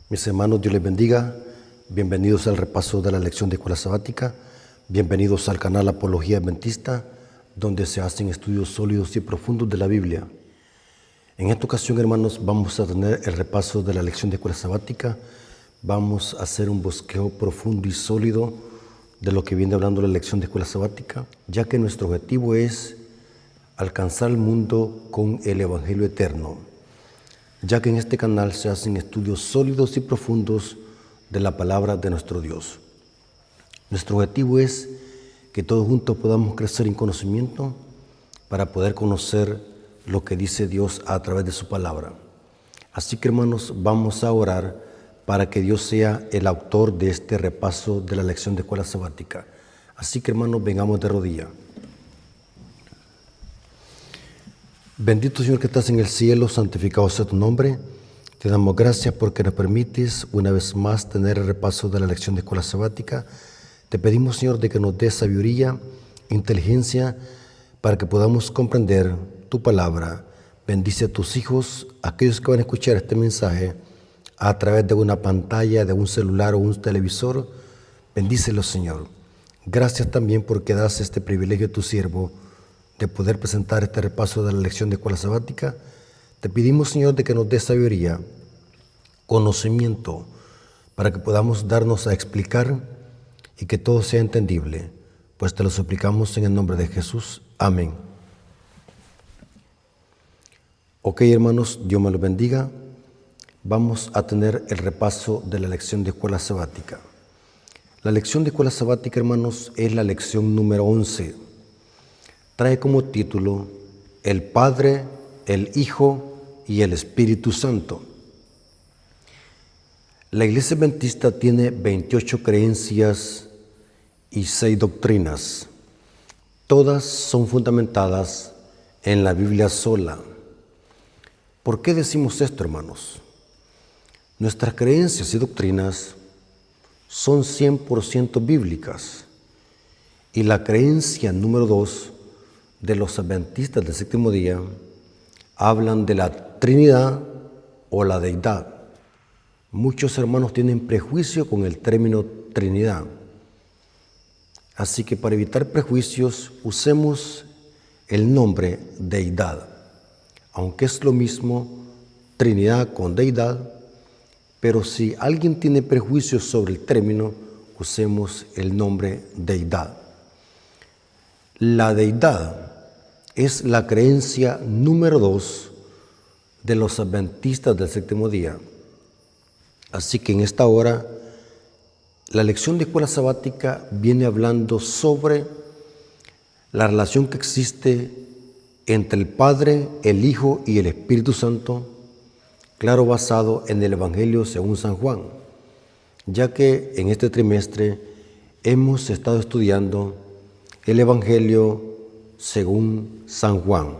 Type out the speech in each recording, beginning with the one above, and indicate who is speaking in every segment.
Speaker 1: Mis hermanos, Dios les bendiga. Bienvenidos al repaso de la lección de escuela sabática. Bienvenidos al canal Apología Adventista, donde se hacen estudios sólidos y profundos de la Biblia. En esta ocasión, hermanos, vamos a tener el repaso de la lección de escuela sabática. Vamos a hacer un bosquejo profundo y sólido de lo que viene hablando la lección de escuela sabática, ya que nuestro objetivo es alcanzar el mundo con el Evangelio eterno, ya que en este canal se hacen estudios sólidos y profundos de la palabra de nuestro Dios. Nuestro objetivo es que todos juntos podamos crecer en conocimiento para poder conocer lo que dice Dios a través de su palabra. Así que, hermanos, vamos a orar para que Dios sea el autor de este repaso de la lección de escuela sabática. Así que, hermanos, vengamos de rodillas. Bendito Señor que estás en el cielo, santificado sea tu nombre. Te damos gracias porque nos permites una vez más tener el repaso de la lección de escuela sabática. Te pedimos, Señor, de que nos des sabiduría, inteligencia, para que podamos comprender tu palabra. Bendice a tus hijos, aquellos que van a escuchar este mensaje a través de una pantalla, de un celular o un televisor. Bendícelos, Señor. Gracias también porque das este privilegio a tu siervo de poder presentar este repaso de la lección de escuela sabática. Te pedimos, Señor, de que nos des sabiduría, conocimiento, para que podamos darnos a explicar y que todo sea entendible, pues te lo suplicamos en el nombre de Jesús. Amén. Ok, hermanos, Dios me los bendiga. Vamos a tener el repaso de la lección de escuela sabática. La lección de escuela sabática, hermanos, es la lección número 11. Trae como título El Padre, el Hijo y el Espíritu Santo. La Iglesia Adventista tiene 28 creencias y 6 doctrinas. Todas son fundamentadas en la Biblia sola. ¿Por qué decimos esto, hermanos? Nuestras creencias y doctrinas son 100% bíblicas. Y la creencia número 2 de los adventistas del séptimo día hablan de la Trinidad o la Deidad. Muchos hermanos tienen prejuicio con el término Trinidad. Así que para evitar prejuicios usemos el nombre Deidad, aunque es lo mismo Trinidad con Deidad, pero si alguien tiene prejuicios sobre el término, usemos el nombre Deidad. La Deidad es la creencia número 2 de los adventistas del séptimo día. Así que en esta hora, la lección de escuela sabática viene hablando sobre la relación que existe entre el Padre, el Hijo y el Espíritu Santo, claro, basado en el Evangelio según San Juan, ya que en este trimestre hemos estado estudiando el Evangelio según San Juan.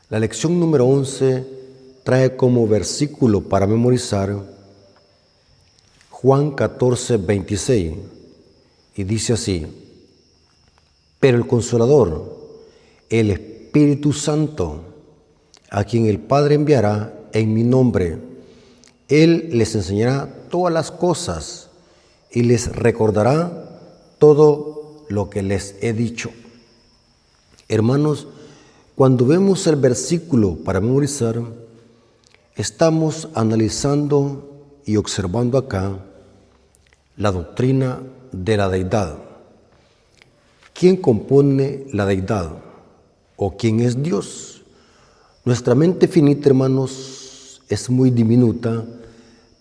Speaker 1: La lección número 11 trae como versículo para memorizar Juan 14:26 y dice así: pero el Consolador, el Espíritu Santo, a quien el Padre enviará en mi nombre, Él les enseñará todas las cosas y les recordará todo lo que les he dicho. Hermanos, cuando vemos el versículo para memorizar, estamos analizando y observando acá la doctrina de la deidad. ¿Quién compone la deidad? ¿O quién es Dios? Nuestra mente finita, hermanos, es muy diminuta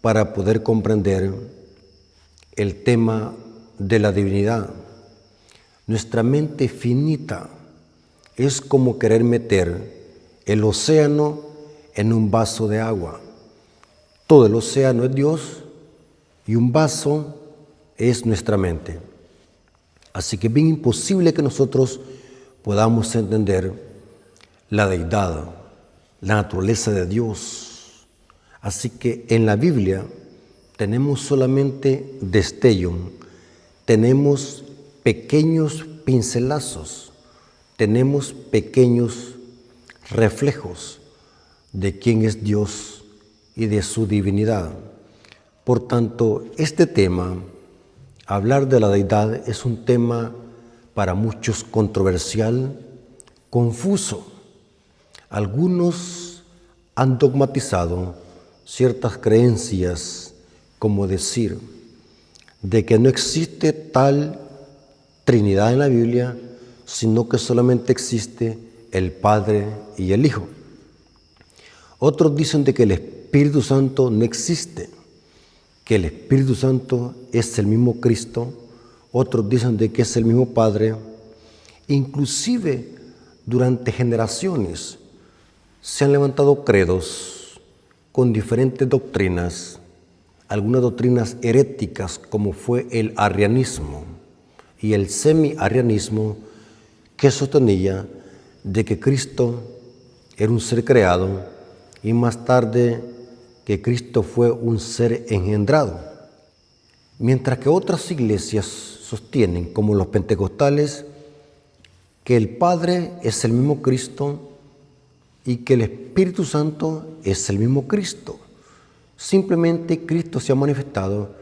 Speaker 1: para poder comprender el tema de la divinidad. Nuestra mente finita es como querer meter el océano en un vaso de agua. Todo el océano es Dios y un vaso es nuestra mente. Así que es bien imposible que nosotros podamos entender la deidad, la naturaleza de Dios. Así que en la Biblia tenemos solamente destello, tenemos pequeños pincelazos, tenemos pequeños reflejos de quién es Dios y de su divinidad. Por tanto, este tema, hablar de la deidad, es un tema para muchos controversial, confuso. Algunos han dogmatizado ciertas creencias, como decir de que no existe tal Trinidad en la Biblia, sino que solamente existe el Padre y el Hijo. Otros dicen de que el Espíritu Santo no existe, que el Espíritu Santo es el mismo Cristo. Otros dicen de que es el mismo Padre. Inclusive durante generaciones se han levantado credos con diferentes doctrinas, algunas doctrinas heréticas como fue el arrianismo y el semi-arrianismo, que sostenía de que Cristo era un ser creado y más tarde que Cristo fue un ser engendrado. Mientras que otras iglesias sostienen, como los pentecostales, que el Padre es el mismo Cristo y que el Espíritu Santo es el mismo Cristo. Simplemente Cristo se ha manifestado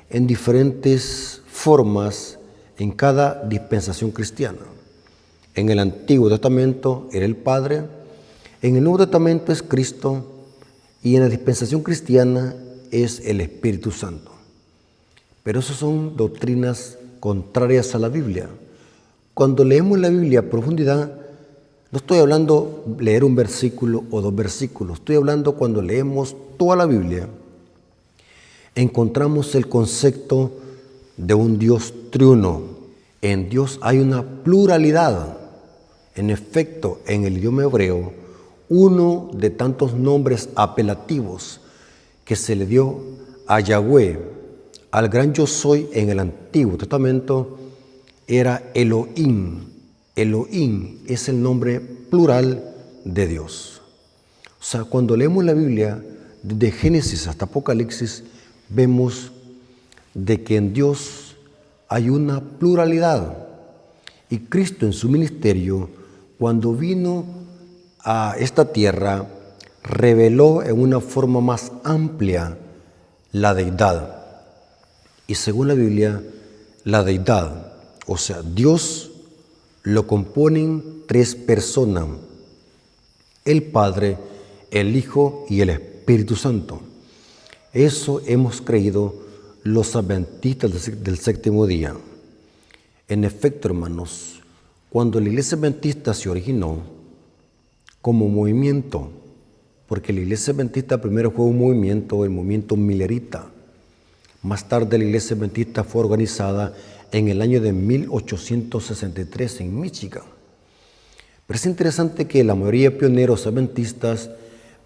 Speaker 1: en diferentes formas en cada dispensación cristiana. En el Antiguo Testamento era el Padre, en el Nuevo Testamento es Cristo y en la dispensación cristiana es el Espíritu Santo. Pero esas son doctrinas contrarias a la Biblia. Cuando leemos la Biblia a profundidad, no estoy hablando leer un versículo o dos versículos, estoy hablando cuando leemos toda la Biblia, encontramos el concepto de un Dios triuno. En Dios hay una pluralidad. En efecto, en el idioma hebreo, uno de tantos nombres apelativos que se le dio a Yahweh, al gran yo soy en el Antiguo Testamento, era Elohim. Elohim es el nombre plural de Dios. O sea, cuando leemos la Biblia, desde Génesis hasta Apocalipsis, vemos de que en Dios hay una pluralidad. Y Cristo en su ministerio, cuando vino a esta tierra, reveló en una forma más amplia la deidad. Y según la Biblia, la deidad, o sea, Dios, lo componen tres personas: el Padre, el Hijo y el Espíritu Santo. Eso hemos creído los adventistas del séptimo día. En efecto, hermanos, cuando la iglesia adventista se originó como movimiento, porque la iglesia adventista primero fue un movimiento, el movimiento milerita. Más tarde la iglesia adventista fue organizada en el año de 1863 en Michigan. Pero es interesante que la mayoría de pioneros adventistas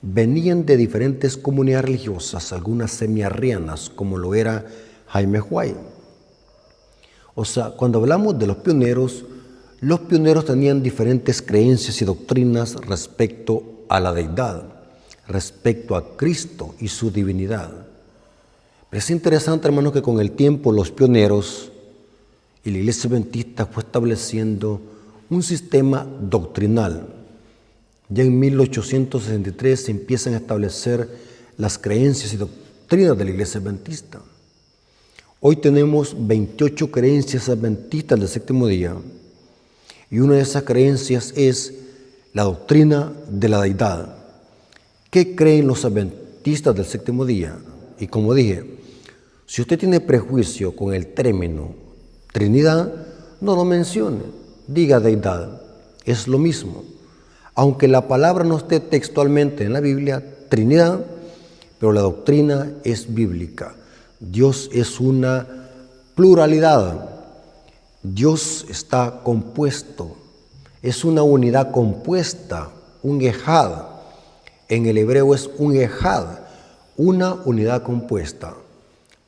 Speaker 1: venían de diferentes comunidades religiosas, algunas semiarrianas, como lo era Jaime White. O sea, cuando hablamos de los pioneros tenían diferentes creencias y doctrinas respecto a la deidad, respecto a Cristo y su divinidad. Pero es interesante, hermanos, que con el tiempo los pioneros y la iglesia adventista fue estableciendo un sistema doctrinal. Ya en 1863 se empiezan a establecer las creencias y doctrinas de la iglesia adventista. Hoy tenemos 28 creencias adventistas del séptimo día, y una de esas creencias es la doctrina de la deidad. ¿Qué creen los adventistas del séptimo día? Y como dije, si usted tiene prejuicio con el término Trinidad, no lo mencione, diga deidad, es lo mismo. Aunque la palabra no esté textualmente en la Biblia, Trinidad, pero la doctrina es bíblica. Dios es una pluralidad. Dios está compuesto, es una unidad compuesta, un ejad. En el hebreo es un ejad, una unidad compuesta.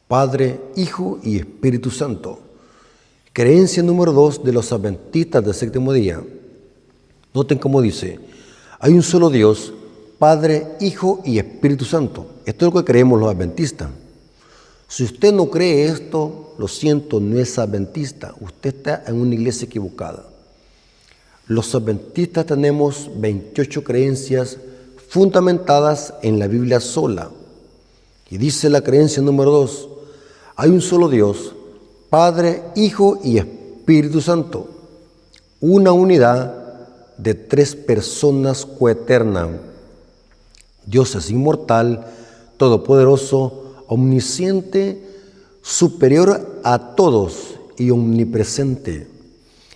Speaker 1: Padre, Hijo y Espíritu Santo. Creencia número 2 de los adventistas del séptimo día. Noten cómo dice: hay un solo Dios, Padre, Hijo y Espíritu Santo. Esto es lo que creemos los adventistas. Si usted no cree esto, lo siento, no es adventista. Usted está en una iglesia equivocada. Los adventistas tenemos 28 creencias fundamentadas en la Biblia sola, Y dice la creencia número 2, hay un solo Dios, Padre, Hijo y Espíritu Santo, una unidad de 3 personas coeternas. Dios es inmortal, todopoderoso, omnisciente, superior a todos y omnipresente.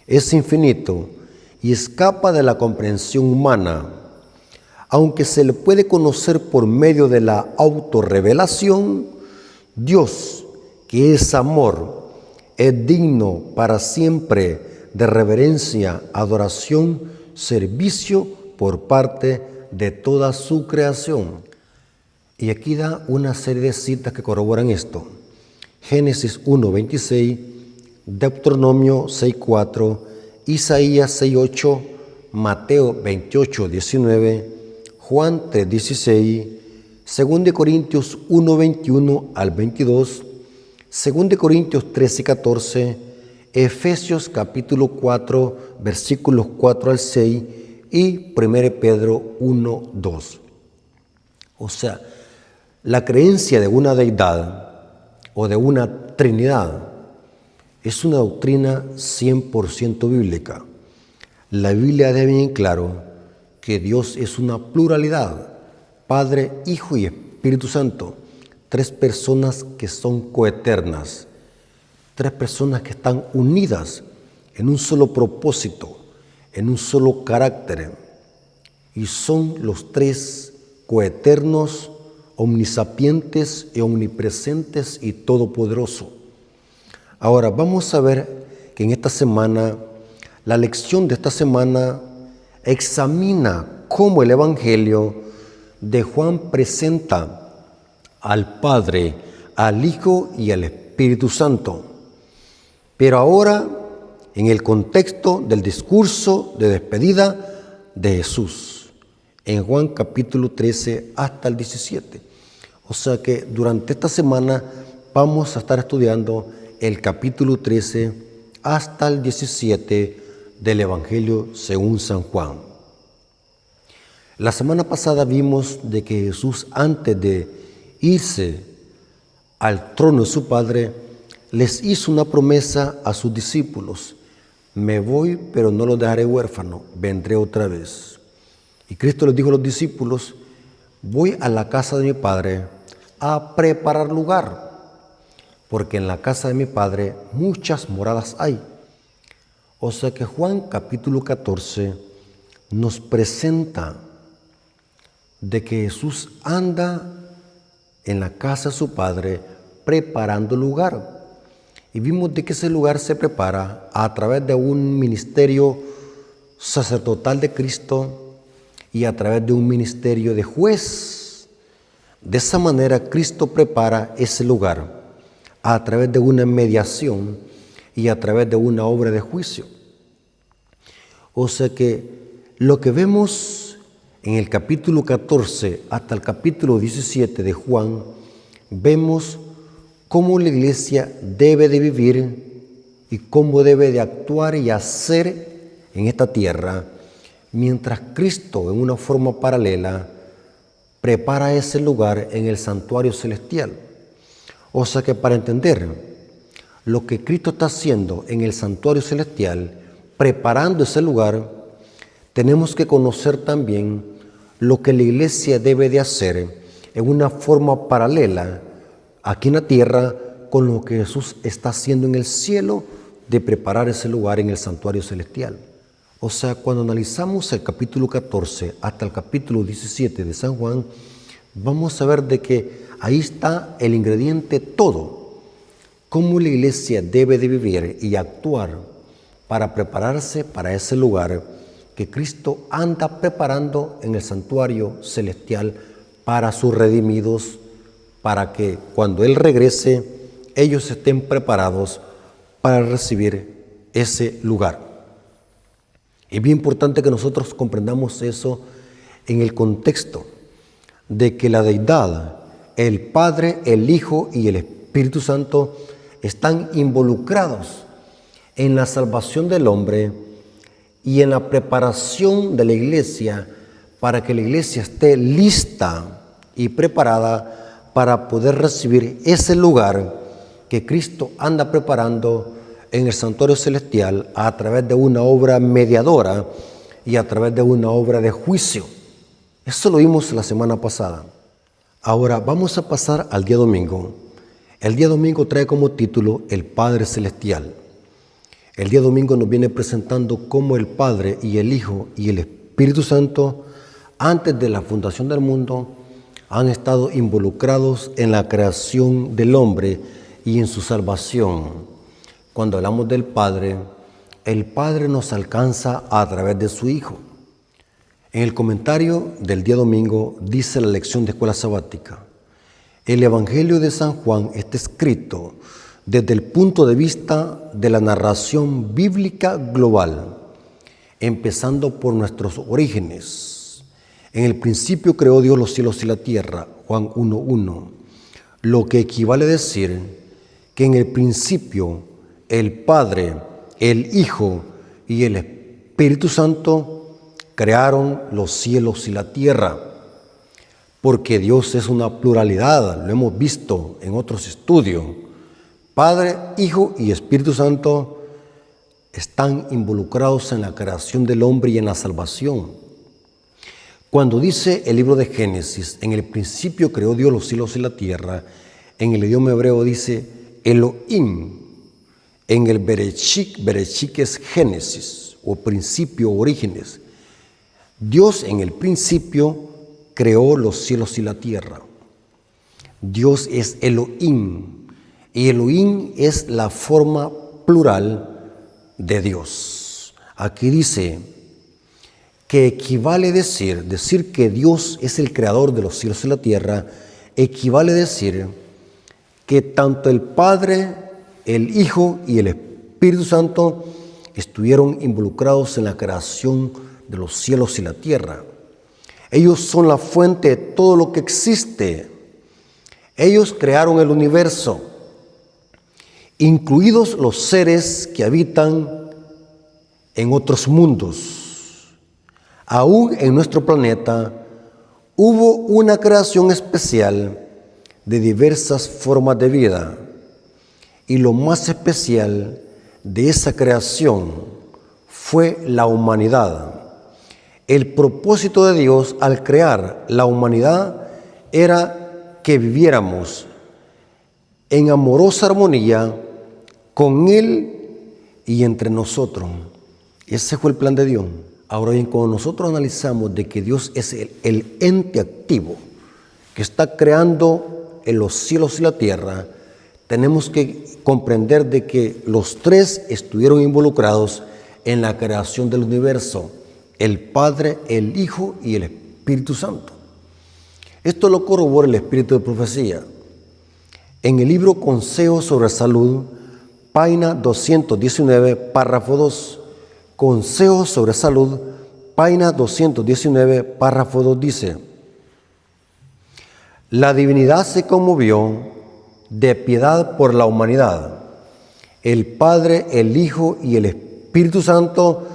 Speaker 1: Es infinito y escapa de la comprensión humana. Aunque se le puede conocer por medio de la autorrevelación, Dios, que es amor, es digno para siempre de reverencia, adoración, servicio por parte de toda su creación. Y aquí da una serie de citas que corroboran esto. Génesis 1:26, Deuteronomio 6:4, Isaías 6:8, Mateo 28:19, Juan 3:16, 2 Corintios 1:21 al 22, 2 Corintios 13:14, Efesios capítulo 4, versículos 4 al 6 y 1 Pedro 1:2. O sea, la creencia de una deidad o de una trinidad es una doctrina 100% bíblica. La Biblia deja bien claro que Dios es una pluralidad, Padre, Hijo y Espíritu Santo, 3 personas que son coeternas, 3 personas que están unidas en un solo propósito, en un solo carácter, y son los 3 coeternos, omnisapientes y omnipresentes y todopoderosos. Ahora vamos a ver que en esta semana, la lección de esta semana examina cómo el Evangelio de Juan presenta al Padre, al Hijo y al Espíritu Santo. Pero ahora en el contexto del discurso de despedida de Jesús, en Juan capítulo 13 hasta el 17. O sea que durante esta semana vamos a estar estudiando el capítulo 13 hasta el 17 del Evangelio según San Juan. La semana pasada vimos de que Jesús, antes de irse al trono de su Padre, les hizo una promesa a sus discípulos: me voy, pero no los dejaré huérfanos, vendré otra vez. Y Cristo les dijo a los discípulos: voy a la casa de mi Padre a preparar lugar, porque en la casa de mi Padre muchas moradas hay. O sea que Juan capítulo 14 nos presenta de que Jesús anda en la casa de su Padre preparando lugar. Y vimos de que ese lugar se prepara a través de un ministerio sacerdotal de Cristo y a través de un ministerio de juez. De esa manera Cristo prepara ese lugar a través de una mediación y a través de una obra de juicio. O sea que lo que vemos en el capítulo 14 hasta el capítulo 17 de Juan, vemos cómo la iglesia debe de vivir y cómo debe de actuar y hacer en esta tierra, mientras Cristo, en una forma paralela, prepara ese lugar en el santuario celestial. O sea que para entender lo que Cristo está haciendo en el santuario celestial, preparando ese lugar, tenemos que conocer también lo que la iglesia debe de hacer en una forma paralela aquí en la tierra con lo que Jesús está haciendo en el cielo de preparar ese lugar en el santuario celestial. O sea, cuando analizamos el capítulo 14 hasta el capítulo 17 de San Juan, vamos a ver de que ahí está el ingrediente todo, cómo la iglesia debe de vivir y actuar para prepararse para ese lugar que Cristo anda preparando en el santuario celestial para sus redimidos, para que cuando Él regrese, ellos estén preparados para recibir ese lugar. Es bien importante que nosotros comprendamos eso en el contexto de que la deidad, el Padre, el Hijo y el Espíritu Santo están involucrados en la salvación del hombre y en la preparación de la iglesia para que la iglesia esté lista y preparada para poder recibir ese lugar que Cristo anda preparando en el santuario celestial a través de una obra mediadora y a través de una obra de juicio. Eso lo vimos la semana pasada. Ahora vamos a pasar al día domingo. El día domingo trae como título el Padre Celestial. El día domingo nos viene presentando cómo el Padre y el Hijo y el Espíritu Santo, antes de la fundación del mundo, han estado involucrados en la creación del hombre y en su salvación. Cuando hablamos del Padre, el Padre nos alcanza a través de su Hijo. En el comentario del día domingo dice la lección de escuela sabática: el Evangelio de San Juan está escrito desde el punto de vista de la narración bíblica global, empezando por nuestros orígenes. En el principio creó Dios los cielos y la tierra, Juan 1:1, lo que equivale a decir que en el principio el Padre, el Hijo y el Espíritu Santo crearon los cielos y la tierra, porque Dios es una pluralidad, lo hemos visto en otros estudios. Padre, Hijo y Espíritu Santo están involucrados en la creación del hombre y en la salvación. Cuando dice el libro de Génesis, en el principio creó Dios los cielos y la tierra, en el idioma hebreo dice Elohim. En el Bereshit es Génesis o principio, orígenes. Dios en el principio creó los cielos y la tierra. Dios es Elohim, y Elohim es la forma plural de Dios. Aquí dice que equivale a decir que Dios es el creador de los cielos y la tierra, equivale a decir que tanto el Padre, el Hijo y el Espíritu Santo estuvieron involucrados en la creación de los cielos y la tierra. Ellos son la fuente de todo lo que existe. Ellos crearon el universo, incluidos los seres que habitan en otros mundos. Aún en nuestro planeta hubo una creación especial de diversas formas de vida, y lo más especial de esa creación fue la humanidad. El propósito de Dios al crear la humanidad era que viviéramos en amorosa armonía con Él y entre nosotros. Ese fue el plan de Dios. Ahora bien, cuando nosotros analizamos de que Dios es el ente activo que está creando en los cielos y la tierra, tenemos que comprender de que los tres estuvieron involucrados en la creación del universo: el Padre, el Hijo y el Espíritu Santo. Esto lo corrobora el Espíritu de Profecía. En el libro Consejos sobre Salud, página 219, párrafo 2. Consejos sobre Salud, página 219, párrafo 2 dice: la divinidad se conmovió de piedad por la humanidad. El Padre, el Hijo y el Espíritu Santo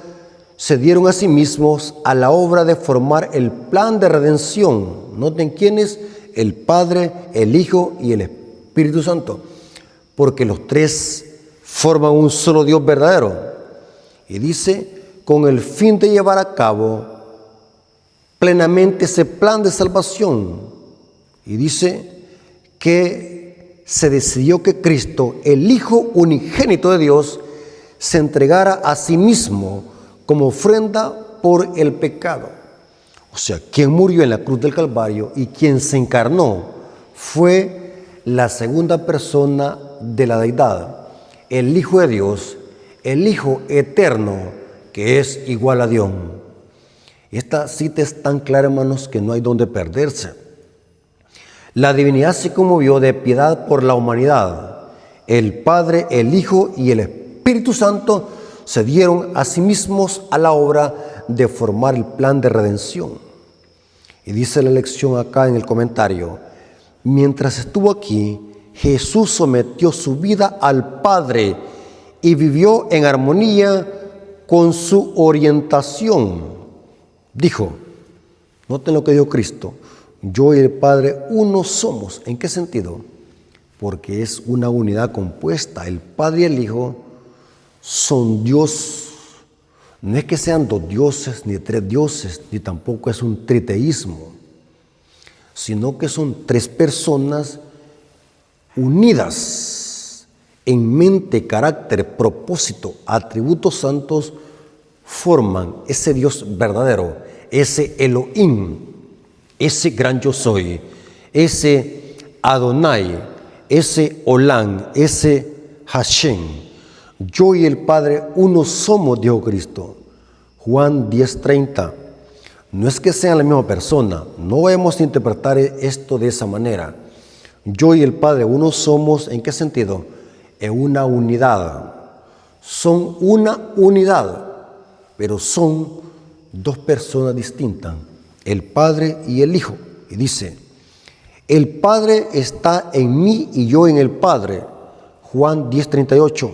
Speaker 1: se dieron a sí mismos a la obra de formar el plan de redención. Noten quién es: el Padre, el Hijo y el Espíritu Santo, porque los tres forman un solo Dios verdadero. Y dice, con el fin de llevar a cabo plenamente ese plan de salvación. Y dice que se decidió que Cristo, el Hijo unigénito de Dios, se entregara a sí mismo como ofrenda por el pecado. O sea, quien murió en la cruz del Calvario y quien se encarnó fue la segunda persona de la deidad, el Hijo de Dios, el Hijo eterno, que es igual a Dios. Esta cita es tan clara, hermanos, que no hay donde perderse. La divinidad se conmovió de piedad por la humanidad. El Padre, el Hijo y el Espíritu Santo se dieron a sí mismos a la obra de formar el plan de redención. Y dice la lección acá en el comentario: mientras estuvo aquí, Jesús sometió su vida al Padre y vivió en armonía con su orientación. Dijo, noten lo que dijo Cristo: Yo y el Padre uno somos. ¿En qué sentido? Porque es una unidad compuesta. El Padre y el Hijo son Dios. No es que sean dos dioses, ni tres dioses, ni tampoco es un triteísmo, sino que son tres personas unidas en mente, carácter, propósito, atributos santos, forman ese Dios verdadero, ese Elohim, ese gran yo soy, ese Adonai, ese Olam, ese Hashem. Yo y el Padre uno somos, dijo Cristo. Juan 10:30. No es que sean la misma persona, no vamos a interpretar esto de esa manera. Yo y el Padre uno somos, ¿en qué sentido? En una unidad. Son una unidad, pero son dos personas distintas, el Padre y el Hijo. Y dice, el Padre está en mí y yo en el Padre. Juan 10:38.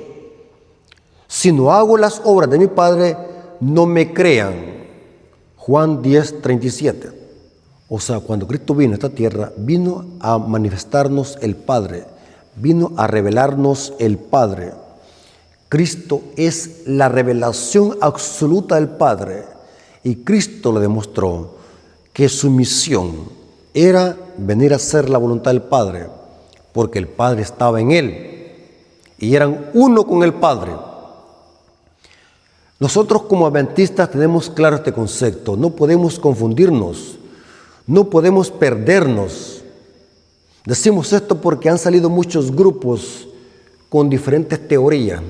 Speaker 1: Si no hago las obras de mi Padre, no me crean. Juan 10:37. O sea, cuando Cristo vino a esta tierra, vino a manifestarnos el Padre, vino a revelarnos el Padre. Cristo es la revelación absoluta del Padre. Y Cristo le demostró que su misión era venir a hacer la voluntad del Padre, porque el Padre estaba en Él y eran uno con el Padre. Nosotros como adventistas tenemos claro este concepto. No podemos confundirnos, no podemos perdernos. Decimos esto porque han salido muchos grupos con diferentes teorías,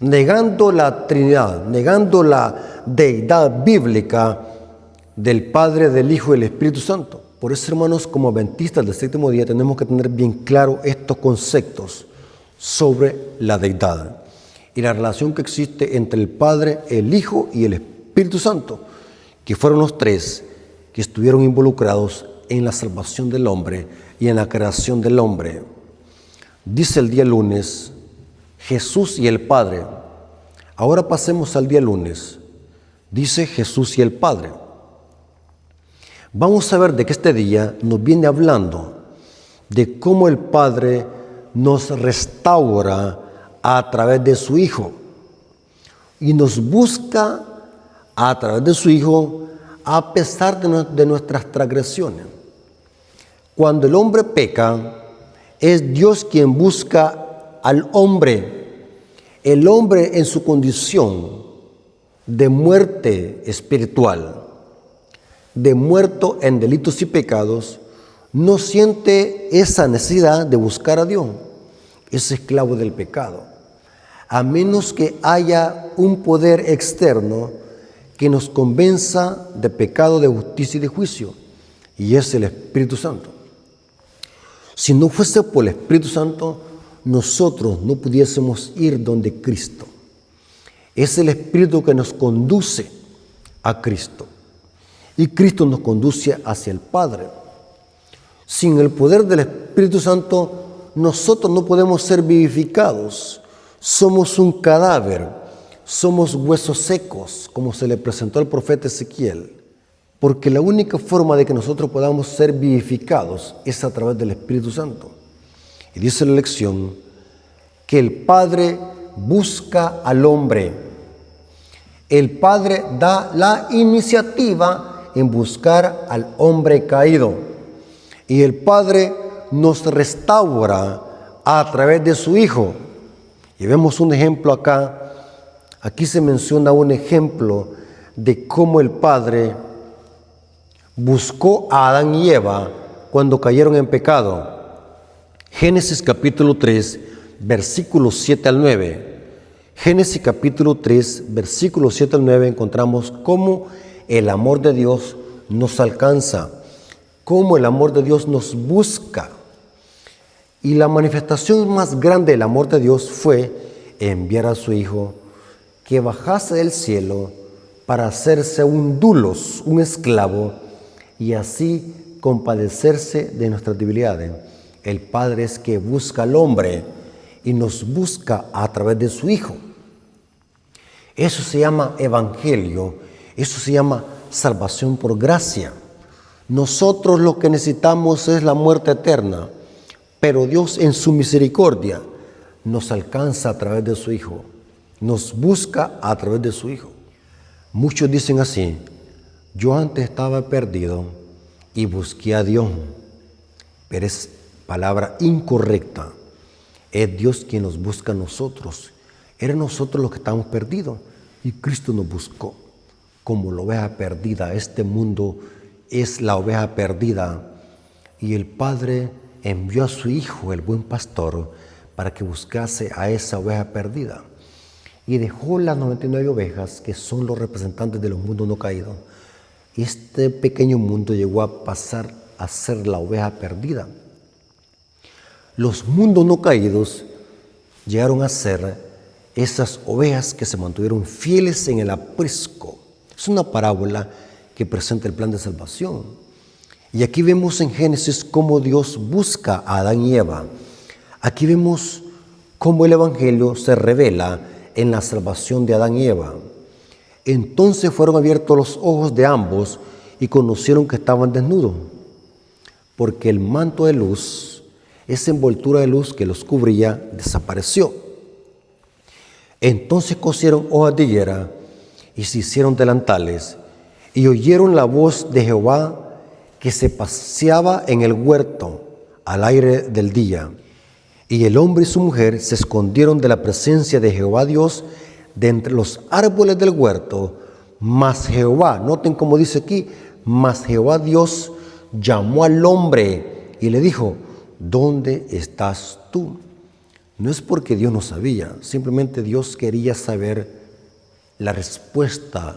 Speaker 1: negando la Trinidad, negando la deidad bíblica del Padre, del Hijo y del Espíritu Santo. Por eso, hermanos, como adventistas del séptimo día tenemos que tener bien claro estos conceptos sobre la deidad y la relación que existe entre el Padre, el Hijo y el Espíritu Santo, que fueron los tres que estuvieron involucrados en la salvación del hombre y en la creación del hombre. Dice el día lunes, Jesús y el Padre. Ahora pasemos al día lunes. Dice Jesús y el Padre. Vamos a ver de que este día nos viene hablando de cómo el Padre nos restaura a través de su Hijo y nos busca a través de su Hijo a pesar de nuestras transgresiones. Cuando el hombre peca, es Dios quien busca al hombre. El hombre en su condición de muerte espiritual, de muerto en delitos y pecados, no siente esa necesidad de buscar a Dios. Es esclavo del pecado, a menos que haya un poder externo que nos convenza de pecado, de justicia y de juicio, y es el Espíritu Santo. Si no fuese por el Espíritu Santo, nosotros no pudiésemos ir donde Cristo. Es el Espíritu que nos conduce a Cristo, y Cristo nos conduce hacia el Padre. Sin el poder del Espíritu Santo, nosotros no podemos ser vivificados. Somos un cadáver, somos huesos secos, como se le presentó al profeta Ezequiel. Porque la única forma de que nosotros podamos ser vivificados es a través del Espíritu Santo. Y dice la lección que el Padre busca al hombre. El Padre da la iniciativa en buscar al hombre caído. Y el Padre nos restaura a través de su Hijo. Y vemos un ejemplo acá. Aquí se menciona un ejemplo de cómo el Padre buscó a Adán y Eva cuando cayeron en pecado. Génesis capítulo 3, versículos 7 al 9. Génesis capítulo 3, versículos 7 al 9 encontramos cómo el amor de Dios nos alcanza, cómo el amor de Dios nos busca. Y la manifestación más grande del amor de Dios fue enviar a su Hijo que bajase del cielo para hacerse un dulos, un esclavo, y así compadecerse de nuestras debilidades. El Padre es que busca al hombre y nos busca a través de su Hijo. Eso se llama evangelio, eso se llama salvación por gracia. Nosotros lo que necesitamos es la muerte eterna, pero Dios en su misericordia nos alcanza a través de su Hijo, nos busca a través de su Hijo. Muchos dicen así: yo antes estaba perdido y busqué a Dios, pero es palabra incorrecta. Es Dios quien nos busca a nosotros. Era nosotros los que estábamos perdidos y Cristo nos buscó como la oveja perdida. Este mundo es la oveja perdida y el Padre envió a su Hijo, el buen pastor, para que buscase a esa oveja perdida. Y dejó las 99 ovejas que son los representantes de los mundos no caídos. Este pequeño mundo llegó a pasar a ser la oveja perdida. Los mundos no caídos llegaron a ser esas ovejas que se mantuvieron fieles en el aprisco. Es una parábola que presenta el plan de salvación. Y aquí vemos en Génesis cómo Dios busca a Adán y Eva. Aquí vemos cómo el Evangelio se revela en la salvación de Adán y Eva. Entonces fueron abiertos los ojos de ambos y conocieron que estaban desnudos, porque el manto de luz, esa envoltura de luz que los cubría, desapareció. Entonces cosieron hojas de higuera y se hicieron delantales, y oyeron la voz de Jehová que se paseaba en el huerto al aire del día. Y el hombre y su mujer se escondieron de la presencia de Jehová Dios de entre los árboles del huerto. Mas Jehová, noten cómo dice aquí, mas Jehová Dios llamó al hombre y le dijo: ¿dónde estás tú? No es porque Dios no sabía, simplemente Dios quería saber la respuesta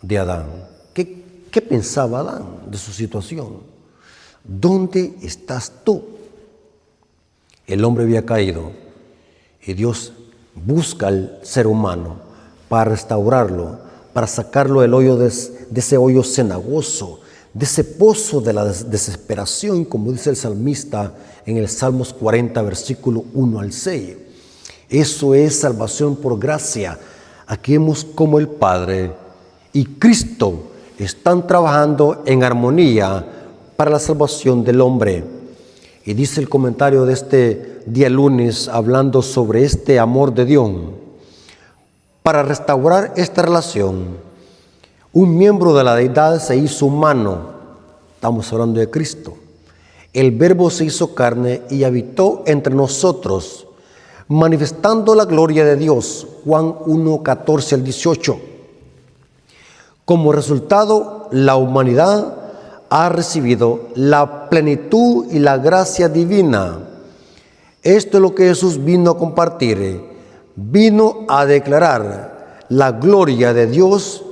Speaker 1: de Adán. ¿Qué pensaba Adán de su situación? ¿Dónde estás tú? El hombre había caído y Dios busca al ser humano para restaurarlo, para sacarlo del hoyo de ese hoyo cenagoso, de ese pozo de la desesperación, como dice el salmista en el Salmos 40, versículo 1 al 6. Eso es salvación por gracia. Aquí vemos cómo el Padre y Cristo están trabajando en armonía para la salvación del hombre. Y dice el comentario de este día lunes, hablando sobre este amor de Dios. Para restaurar esta relación, un miembro de la deidad se hizo humano. Estamos hablando de Cristo. El Verbo se hizo carne y habitó entre nosotros, manifestando la gloria de Dios. Juan 1, 14 al 18. Como resultado, la humanidad ha recibido la plenitud y la gracia divina. Esto es lo que Jesús vino a compartir. Vino a declarar la gloria de Dios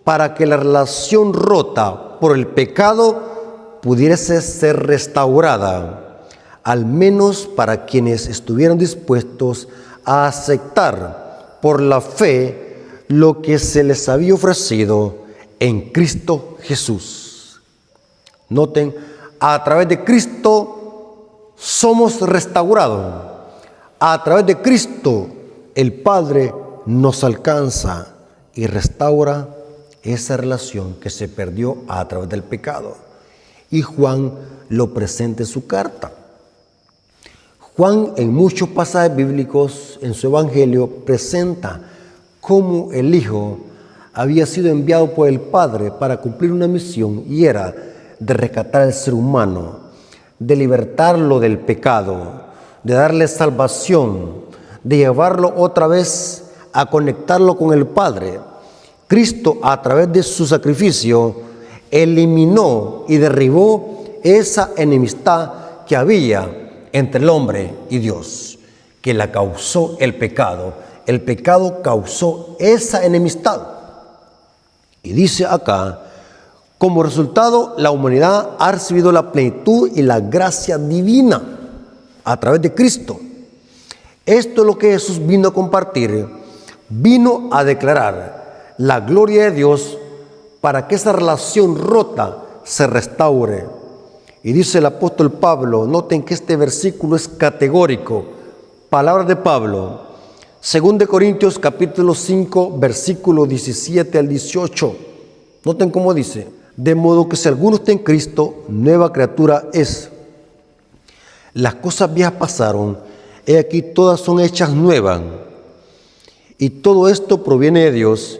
Speaker 1: para que la relación rota por el pecado pudiese ser restaurada, al menos para quienes estuvieran dispuestos a aceptar por la fe lo que se les había ofrecido en Cristo Jesús. Noten, a través de Cristo somos restaurados. A través de Cristo el Padre nos alcanza y restaura esa relación que se perdió a través del pecado. Y Juan lo presenta en su carta. Juan, en muchos pasajes bíblicos en su evangelio, presenta cómo el Hijo había sido enviado por el Padre para cumplir una misión, y era de rescatar al ser humano, de libertarlo del pecado, de darle salvación, de llevarlo otra vez a conectarlo con el Padre. Cristo, a través de su sacrificio, eliminó y derribó esa enemistad que había entre el hombre y Dios, que la causó el pecado. El pecado causó esa enemistad. Y dice acá: como resultado, la humanidad ha recibido la plenitud y la gracia divina a través de Cristo. Esto es lo que Jesús vino a compartir. Vino a declarar la gloria de Dios para que esa relación rota se restaure. Y dice el apóstol Pablo, noten que este versículo es categórico. Palabras de Pablo, 2 Corintios capítulo 5, versículo 17 al 18. Noten cómo dice: De modo que si alguno está en Cristo, nueva criatura es. Las cosas viejas pasaron, he aquí todas son hechas nuevas. Y todo esto proviene de Dios,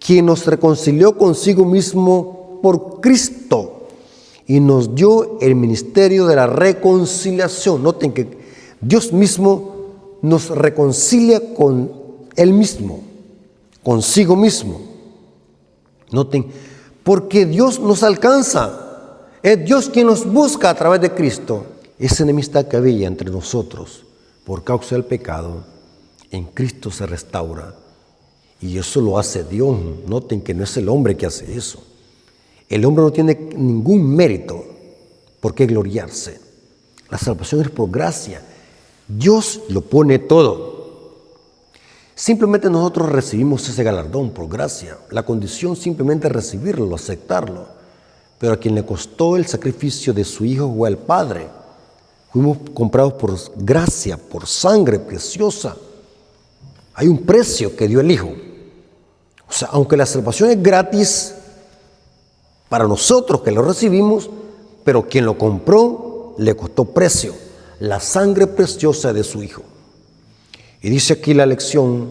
Speaker 1: quien nos reconcilió consigo mismo por Cristo y nos dio el ministerio de la reconciliación. Noten que Dios mismo nos reconcilia con Él mismo, consigo mismo. Noten, porque Dios nos alcanza, es Dios quien nos busca a través de Cristo. Esa enemistad que había entre nosotros por causa del pecado, en Cristo se restaura. Y eso lo hace Dios. Noten que no es el hombre que hace eso. El hombre no tiene ningún mérito por qué gloriarse. La salvación es por gracia. Dios lo pone todo. Simplemente nosotros recibimos ese galardón por gracia. La condición simplemente es recibirlo, aceptarlo. Pero a quien le costó el sacrificio de su Hijo fue al Padre. Fuimos comprados por gracia, por sangre preciosa. Hay un precio que dio el Hijo. O sea, aunque la salvación es gratis para nosotros que lo recibimos, pero quien lo compró le costó precio, la sangre preciosa de su Hijo. Y dice aquí la lección,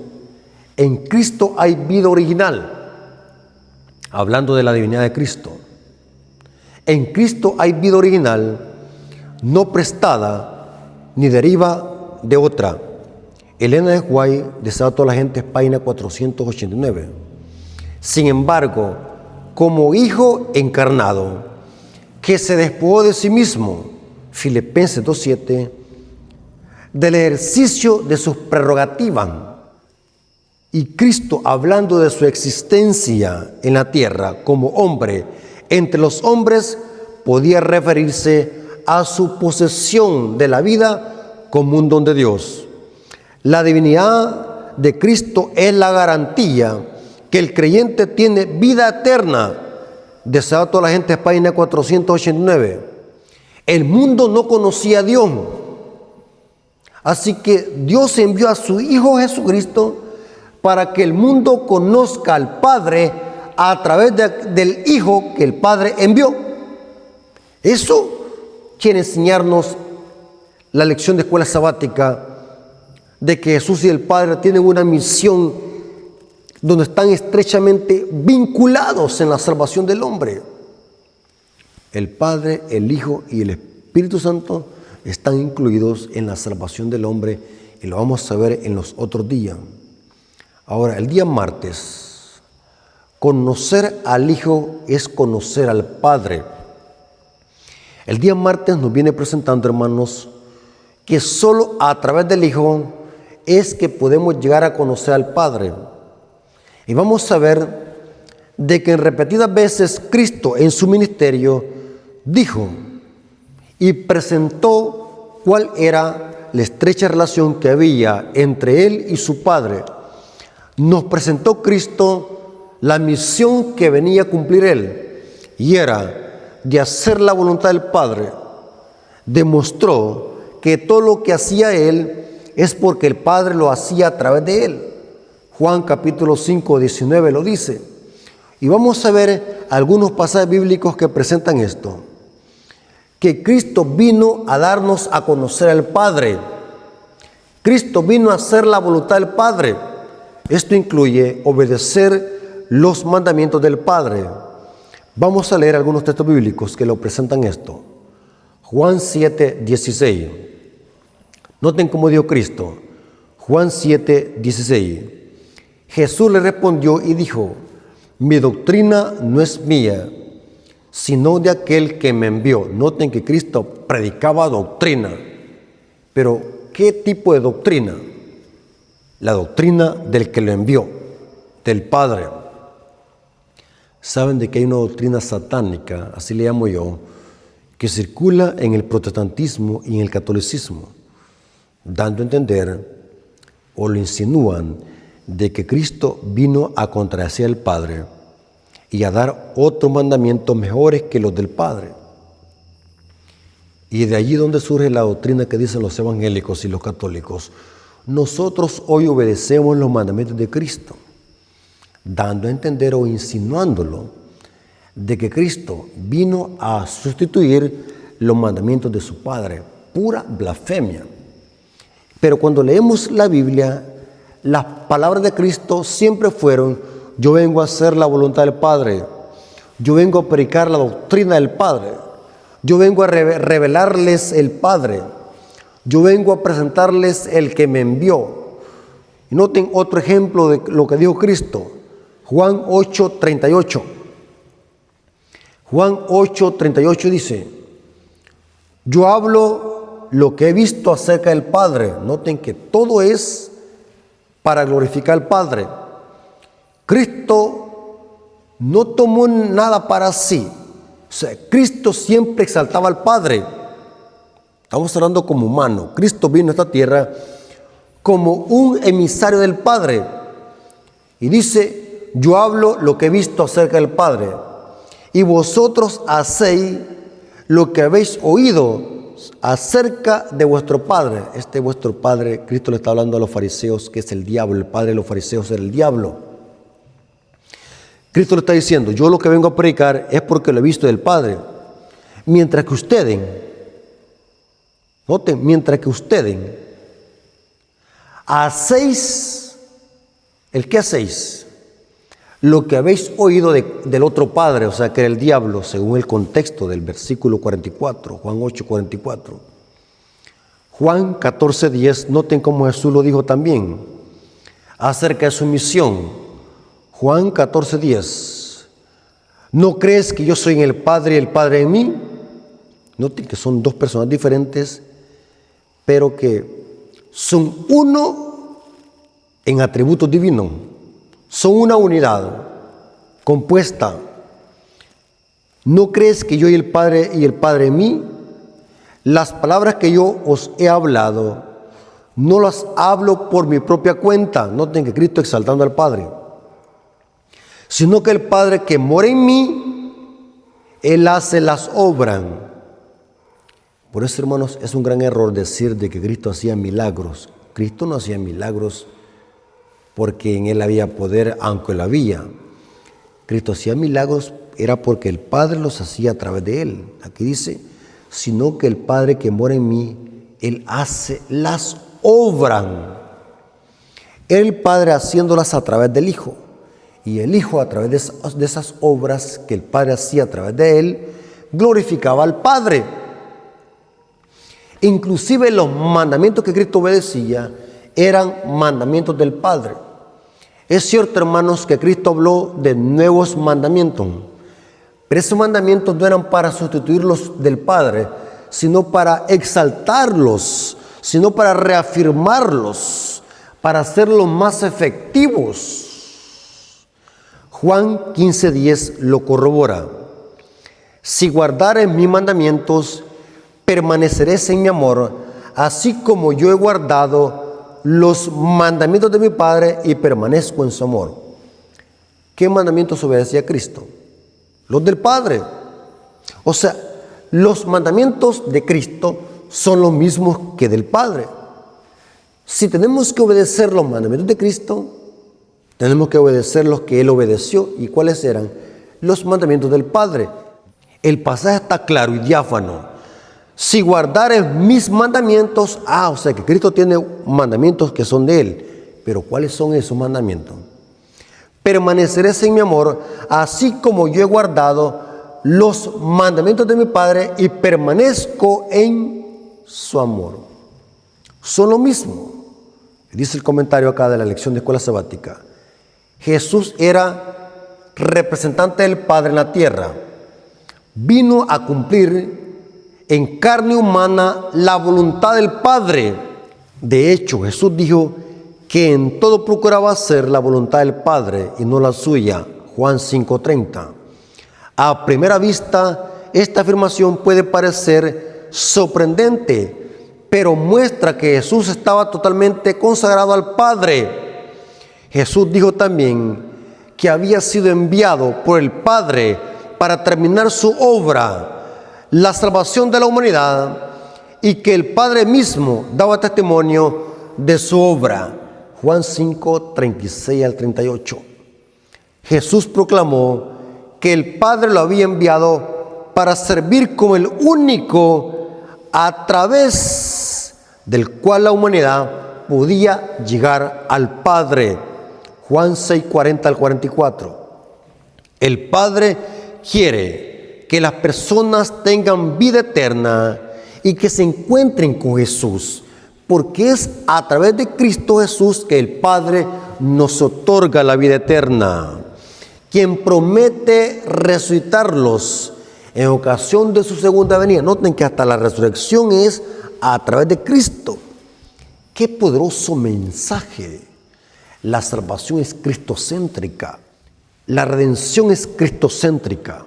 Speaker 1: en Cristo hay vida original, hablando de la divinidad de Cristo. En Cristo hay vida original, no prestada ni deriva de otra. Elena de White, Deseo a toda la gente, página 489. Sin embargo, como Hijo encarnado, que se despojó de sí mismo, Filipenses 2:7, del ejercicio de sus prerrogativas, y Cristo, hablando de su existencia en la tierra como hombre entre los hombres, podía referirse a su posesión de la vida como un don de Dios. La divinidad de Cristo es la garantía que el creyente tiene vida eterna. Deseo a toda la gente, página 489. El mundo no conocía a Dios. Así que Dios envió a su Hijo Jesucristo para que el mundo conozca al Padre a través del Hijo que el Padre envió. Eso quiere enseñarnos la lección de escuela sabática, de que Jesús y el Padre tienen una misión donde están estrechamente vinculados en la salvación del hombre. El Padre, el Hijo y el Espíritu Santo están incluidos en la salvación del hombre, y lo vamos a ver en los otros días. Ahora, el día martes, conocer al Hijo es conocer al Padre. El día martes nos viene presentando, hermanos, que solo a través del Hijo es que podemos llegar a conocer al Padre. Y vamos a ver de que en repetidas veces Cristo en su ministerio dijo y presentó cuál era la estrecha relación que había entre Él y su Padre. Nos presentó Cristo la misión que venía a cumplir Él, y era de hacer la voluntad del Padre. Demostró que todo lo que hacía Él es porque el Padre lo hacía a través de Él. Juan capítulo 5, 19 lo dice. Y vamos a ver algunos pasajes bíblicos que presentan esto. Que Cristo vino a darnos a conocer al Padre. Cristo vino a hacer la voluntad del Padre. Esto incluye obedecer los mandamientos del Padre. Vamos a leer algunos textos bíblicos que lo presentan esto. Juan 7, 16. Noten cómo dijo Cristo. Juan 7, 16. Jesús le respondió y dijo: mi doctrina no es mía, sino de aquel que me envió. Noten que Cristo predicaba doctrina. Pero, ¿qué tipo de doctrina? La doctrina del que lo envió, del Padre. Saben de que hay una doctrina satánica, así le llamo yo, que circula en el protestantismo y en el catolicismo, dando a entender, o lo insinúan, de que Cristo vino a contradecir al Padre y a dar otros mandamientos mejores que los del Padre. Y de allí donde surge la doctrina que dicen los evangélicos y los católicos: nosotros hoy obedecemos los mandamientos de Cristo, dando a entender o insinuándolo de que Cristo vino a sustituir los mandamientos de su Padre. Pura blasfemia. Pero cuando leemos la Biblia, las palabras de Cristo siempre fueron: yo vengo a hacer la voluntad del Padre, yo vengo a predicar la doctrina del Padre, yo vengo a revelarles el Padre, yo vengo a presentarles el que me envió. Y noten otro ejemplo de lo que dijo Cristo, Juan 8:38. Juan 8:38 dice: yo hablo lo que he visto acerca del Padre. Noten que todo es para glorificar al Padre. Cristo no tomó nada para sí. O sea, Cristo siempre exaltaba al Padre. Estamos hablando como humano. Cristo vino a esta tierra como un emisario del Padre. Y dice: yo hablo lo que he visto acerca del Padre, y vosotros hacéis lo que habéis oído acerca de vuestro padre. Este vuestro padre, Cristo le está hablando a los fariseos, que es el diablo. El padre de los fariseos era el diablo. Cristo le está diciendo: yo lo que vengo a predicar es porque lo he visto del Padre. Mientras que ustedes, noten, mientras que ustedes hacéis, ¿el qué hacéis? Lo que habéis oído del otro padre, o sea, que era el diablo, según el contexto del versículo 44, Juan 8:44. Juan 14:10, noten cómo Jesús lo dijo también, acerca de su misión. Juan 14:10, ¿no crees que yo soy en el Padre y el Padre en mí? Noten que son dos personas diferentes, pero que son uno en atributos divinos. Son una unidad compuesta. ¿No crees que yo y el Padre en mí? Las palabras que yo os he hablado, no las hablo por mi propia cuenta. Noten que Cristo exaltando al Padre. Sino que el Padre que mora en mí, Él hace las obras. Por eso, hermanos, es un gran error decir de que Cristo hacía milagros. Cristo no hacía milagros porque en Él había poder, aunque lo había. Cristo hacía milagros era porque el Padre los hacía a través de Él. Aquí dice: sino que el Padre que mora en mí, Él hace las obras. El Padre haciéndolas a través del Hijo. Y el Hijo, a través de esas obras que el Padre hacía a través de Él, glorificaba al Padre. Inclusive los mandamientos que Cristo obedecía eran mandamientos del Padre. Es cierto, hermanos, que Cristo habló de nuevos mandamientos, pero esos mandamientos no eran para sustituirlos del Padre, sino para exaltarlos, sino para reafirmarlos, para hacerlos más efectivos. Juan 15:10 lo corrobora: si guardares mis mandamientos, permaneceréis en mi amor, así como yo he guardado los mandamientos de mi Padre y permanezco en su amor. ¿Qué mandamientos obedecía Cristo? Los del Padre. O sea, los mandamientos de Cristo son los mismos que del Padre. Si tenemos que obedecer los mandamientos de Cristo, tenemos que obedecer los que Él obedeció. ¿Y cuáles eran? Los mandamientos del Padre. El pasaje está claro y diáfano. Si guardares mis mandamientos, o sea que Cristo tiene mandamientos que son de Él. Pero ¿cuáles son esos mandamientos? Permaneceréis en mi amor, así como yo he guardado los mandamientos de mi Padre y permanezco en su amor. Son lo mismo. Dice el comentario acá de la lección de escuela sabática: Jesús era representante del Padre en la tierra. Vino a cumplir en carne humana la voluntad del Padre. De hecho, Jesús dijo que en todo procuraba hacer la voluntad del Padre y no la suya. Juan 5:30. A primera vista, esta afirmación puede parecer sorprendente, pero muestra que Jesús estaba totalmente consagrado al Padre. Jesús dijo también que había sido enviado por el Padre para terminar su obra, la salvación de la humanidad, y que el Padre mismo daba testimonio de su obra. Juan 5:36 al 38. Jesús proclamó que el Padre lo había enviado para servir como el único a través del cual la humanidad podía llegar al Padre. Juan 6, 40 al 44. El Padre quiere que las personas tengan vida eterna y que se encuentren con Jesús, porque es a través de Cristo Jesús que el Padre nos otorga la vida eterna, quien promete resucitarlos en ocasión de su segunda venida. Noten que hasta la resurrección es a través de Cristo. ¡Qué poderoso mensaje! La salvación es cristocéntrica, la redención es cristocéntrica,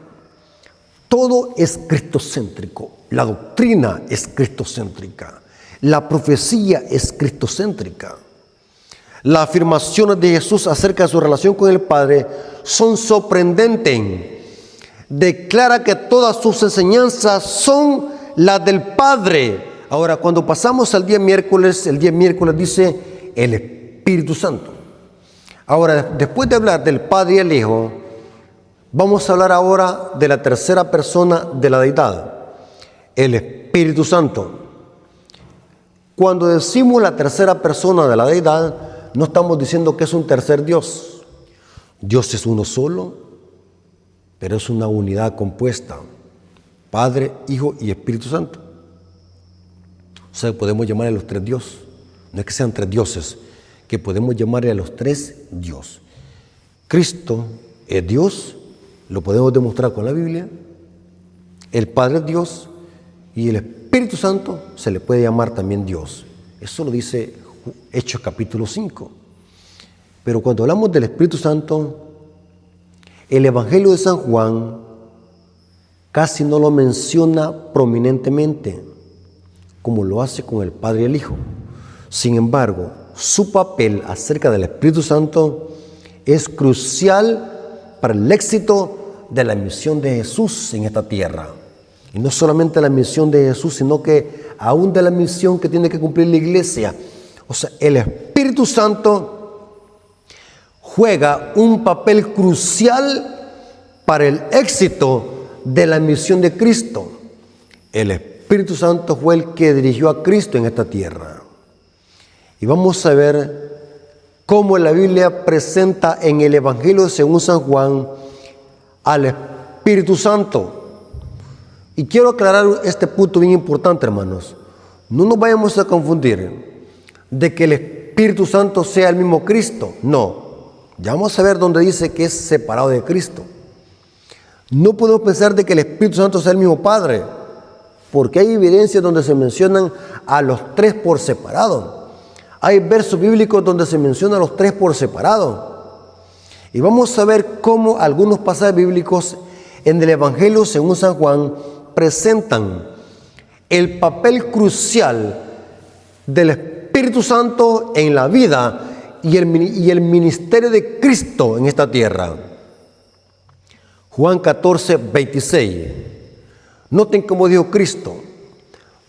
Speaker 1: todo es cristocéntrico, la doctrina es cristocéntrica, la profecía es cristocéntrica. Las afirmaciones de Jesús acerca de su relación con el Padre son sorprendentes. Declara que todas sus enseñanzas son las del Padre. Ahora, cuando pasamos al día miércoles, el día miércoles dice el Espíritu Santo. Ahora, después de hablar del Padre y el Hijo, vamos a hablar ahora de la tercera persona de la deidad, el Espíritu Santo. Cuando decimos la tercera persona de la deidad, no estamos diciendo que es un tercer Dios. Dios es uno solo, pero es una unidad compuesta: Padre, Hijo y Espíritu Santo. O sea, podemos llamarle a los tres Dios. No es que sean tres dioses, que podemos llamarle a los tres Dios. Cristo es Dios, lo podemos demostrar con la Biblia. El Padre es Dios y el Espíritu Santo se le puede llamar también Dios. Eso lo dice Hechos capítulo 5. Pero cuando hablamos del Espíritu Santo, el Evangelio de San Juan casi no lo menciona prominentemente, como lo hace con el Padre y el Hijo. Sin embargo, su papel acerca del Espíritu Santo es crucial para el éxito de la misión de Jesús en esta tierra. Y no solamente la misión de Jesús, sino que aún de la misión que tiene que cumplir la iglesia. O sea, el Espíritu Santo juega un papel crucial para el éxito de la misión de Cristo. El Espíritu Santo fue el que dirigió a Cristo en esta tierra. Y vamos a ver cómo la Biblia presenta en el Evangelio según San Juan al Espíritu Santo. Y quiero aclarar este punto bien importante, hermanos. No nos vayamos a confundir de que el Espíritu Santo sea el mismo Cristo. No. Ya vamos a ver dónde dice que es separado de Cristo. No podemos pensar de que el Espíritu Santo sea el mismo Padre, porque hay evidencias donde se mencionan a los tres por separado. Hay versos bíblicos donde se menciona a los tres por separado. Y vamos a ver cómo algunos pasajes bíblicos en el Evangelio según San Juan presentan el papel crucial del Espíritu Santo en la vida y el ministerio de Cristo en esta tierra. Juan 14, 26. Noten cómo dijo Cristo: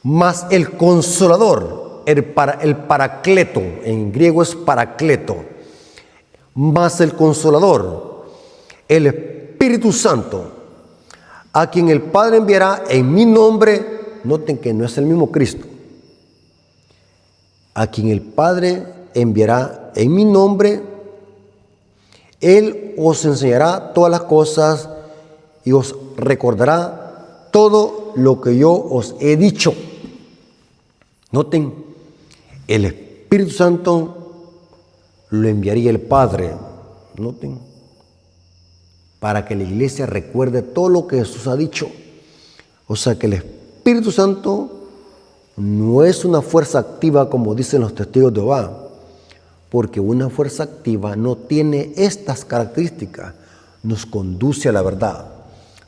Speaker 1: mas el Consolador, el Paracleto, en griego es Paracleto, mas el Consolador, el Espíritu Santo, a quien el Padre enviará en mi nombre. Noten que no es el mismo Cristo. A quien el Padre enviará en mi nombre, Él os enseñará todas las cosas y os recordará todo lo que yo os he dicho. Noten, el Espíritu Santo lo enviaría el Padre. Noten, para que la iglesia recuerde todo lo que Jesús ha dicho. O sea que el Espíritu Santo no es una fuerza activa como dicen los testigos de Jehová, porque una fuerza activa no tiene estas características. Nos conduce a la verdad,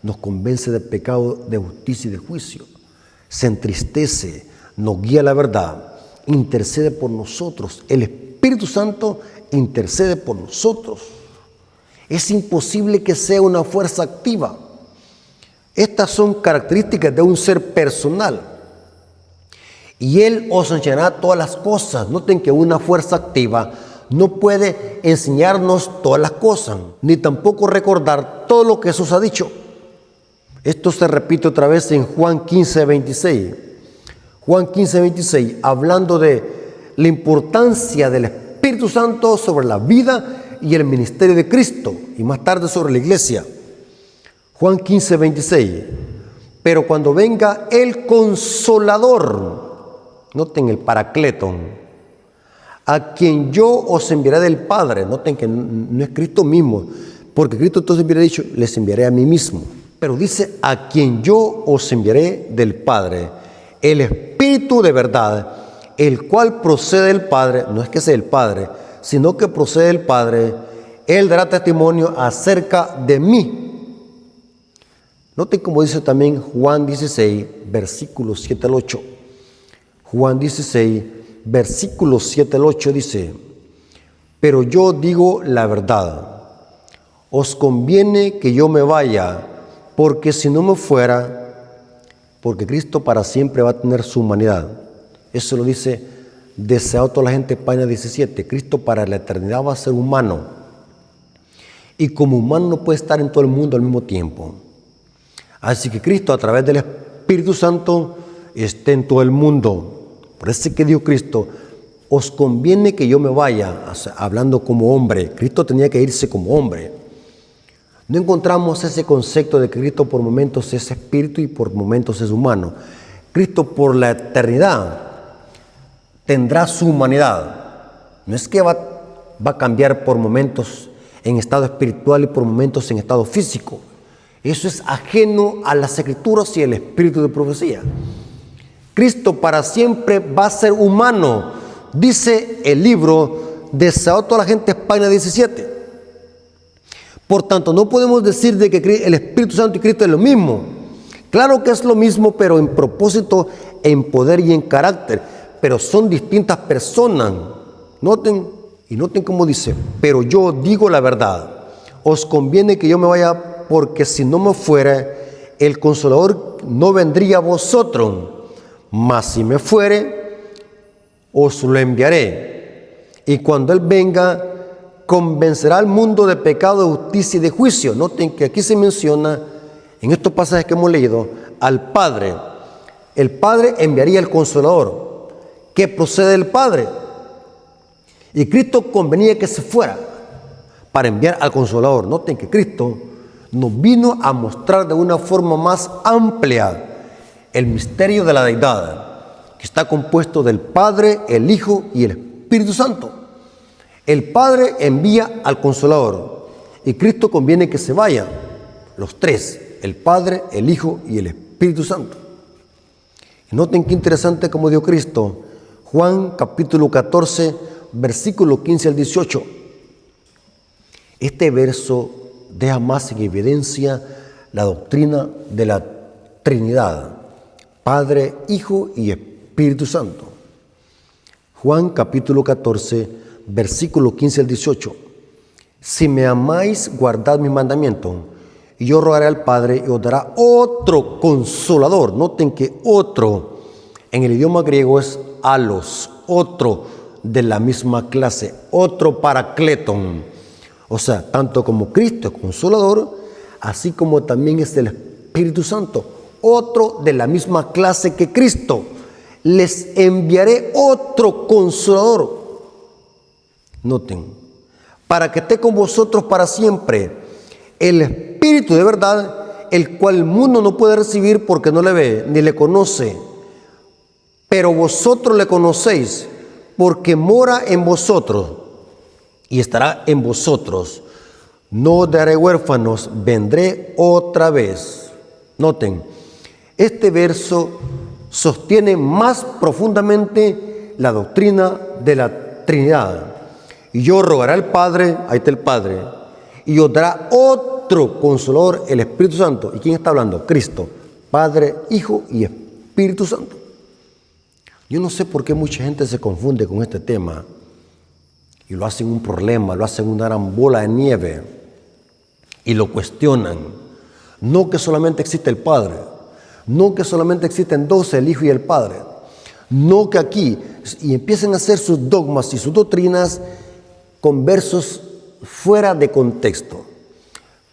Speaker 1: nos convence del pecado, de justicia y de juicio, se entristece, nos guía a la verdad, intercede por nosotros. El Espíritu Santo intercede por nosotros. Es imposible que sea una fuerza activa. Estas son características de un ser personal. Y Él os enseñará todas las cosas. Noten que una fuerza activa no puede enseñarnos todas las cosas, ni tampoco recordar todo lo que Jesús ha dicho. Esto se repite otra vez en Juan 15, 26. Juan 15, 26, hablando de la importancia del Espíritu Santo sobre la vida y el ministerio de Cristo, y más tarde sobre la iglesia. Juan 15, 26. Pero cuando venga el Consolador, noten el Paracleton, a quien yo os enviaré del Padre. Noten que no es Cristo mismo, porque Cristo entonces hubiera dicho, les enviaré a mí mismo. Pero dice, a quien yo os enviaré del Padre, el Espíritu de verdad, el cual procede del Padre, no es que sea el Padre, sino que procede del Padre, Él dará testimonio acerca de mí. Noten como dice también Juan 16, versículos 7 al 8. Juan 16, versículos 7 al 8 dice, pero yo digo la verdad, os conviene que yo me vaya, porque si no me fuera, porque Cristo para siempre va a tener su humanidad. Eso lo dice Deseado toda la gente, página 17. Cristo para la eternidad va a ser humano. Y como humano no puede estar en todo el mundo al mismo tiempo. Así que Cristo a través del Espíritu Santo esté en todo el mundo. Por eso es que dijo Cristo, os conviene que yo me vaya, o sea, hablando como hombre. Cristo tenía que irse como hombre. No encontramos ese concepto de que Cristo por momentos es espíritu y por momentos es humano. Cristo por la eternidad tendrá su humanidad. No es que va a cambiar por momentos en estado espiritual y por momentos en estado físico. Eso es ajeno a las Escrituras y el espíritu de profecía. Cristo para siempre va a ser humano. Dice el libro Deseado toda la gente, página 17. Por tanto, no podemos decir de que el Espíritu Santo y Cristo es lo mismo. Claro que es lo mismo, pero en propósito, en poder y en carácter. Pero son distintas personas. Noten cómo dice, pero yo digo la verdad. Os conviene que yo me vaya, porque si no me fuera, el Consolador no vendría a vosotros. Mas si me fuere, os lo enviaré. Y cuando Él venga, convencerá al mundo de pecado, de justicia y de juicio. Noten que aquí se menciona, en estos pasajes que hemos leído, al Padre. El Padre enviaría al Consolador, que procede del Padre. Y Cristo convenía que se fuera para enviar al Consolador. Noten que Cristo nos vino a mostrar de una forma más amplia el misterio de la deidad, que está compuesto del Padre, el Hijo y el Espíritu Santo. El Padre envía al Consolador y Cristo conviene que se vaya, los tres, el Padre, el Hijo y el Espíritu Santo. Y noten qué interesante como dio Cristo, Juan capítulo 14, versículo 15 al 18. Este verso deja más en evidencia la doctrina de la Trinidad, Padre, Hijo y Espíritu Santo. Juan capítulo 14, versículo 15 al 18. Si me amáis, guardad mis mandamientos, y yo rogaré al Padre y os dará otro Consolador. Noten que otro en el idioma griego es alos, otro de la misma clase, otro Paracleton. O sea, tanto como Cristo es Consolador, así como también es el Espíritu Santo, otro de la misma clase que Cristo. Les enviaré otro Consolador. Noten, para que esté con vosotros para siempre, el Espíritu de verdad, el cual el mundo no puede recibir porque no le ve ni le conoce, pero vosotros le conocéis porque mora en vosotros y estará en vosotros. No os daré huérfanos, vendré otra vez. Noten, este verso sostiene más profundamente la doctrina de la Trinidad. Y yo rogaré al Padre, ahí está el Padre, y os dará otro Consolador, el Espíritu Santo. ¿Y quién está hablando? Cristo, Padre, Hijo y Espíritu Santo. Yo no sé por qué mucha gente se confunde con este tema y lo hacen un problema, lo hacen una gran bola de nieve y lo cuestionan. No que solamente existe el Padre, no que solamente existen dos, el Hijo y el Padre, no que aquí, y empiezan a hacer sus dogmas y sus doctrinas con versos fuera de contexto,